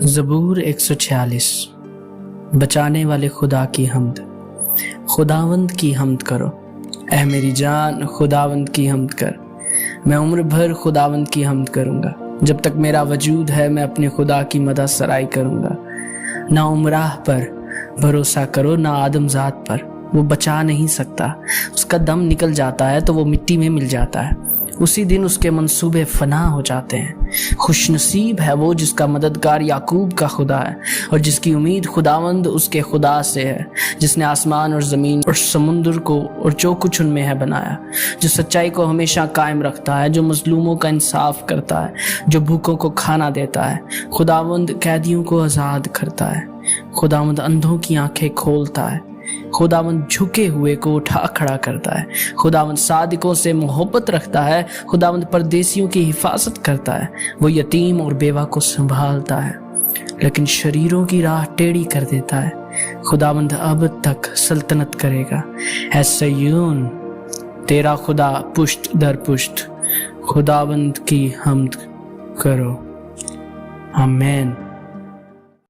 زبور 146۔ بچانے والے خدا کی حمد۔ خداوند کی حمد کرو، اے میری جان خداوند کی حمد کر۔ میں عمر بھر خداوند کی حمد کروں گا، جب تک میرا وجود ہے میں اپنے خدا کی مدح سرائی کروں گا۔ نہ عمرہ پر بھروسہ کرو، نہ آدم ذات پر، وہ بچا نہیں سکتا۔ اس کا دم نکل جاتا ہے تو وہ مٹی میں مل جاتا ہے، اسی دن اس کے منصوبے فنا ہو جاتے ہیں۔ خوش نصیب ہے وہ جس کا مددگار یعقوب کا خدا ہے، اور جس کی امید خداوند اس کے خدا سے ہے، جس نے آسمان اور زمین اور سمندر کو اور جو کچھ ان میں ہے بنایا، جو سچائی کو ہمیشہ قائم رکھتا ہے، جو مظلوموں کا انصاف کرتا ہے، جو بھوکوں کو کھانا دیتا ہے۔ خداوند قیدیوں کو آزاد کرتا ہے، خداوند اندھوں کی آنکھیں کھولتا ہے، خداوند جھکے ہوئے کو اٹھا کھڑا کرتا ہے، خداوند صادقوں سے محبت رکھتا ہے، خداوند پردیسیوں کی حفاظت کرتا ہے، وہ یتیم اور بیوہ کو سنبھالتا ہے، لیکن شریروں کی راہ ٹیڑھی کر دیتا ہے۔ خداوند اب تک سلطنت کرے گا، اے صیون تیرا خدا پشت در پشت۔ خداوند کی حمد کرو، آمین۔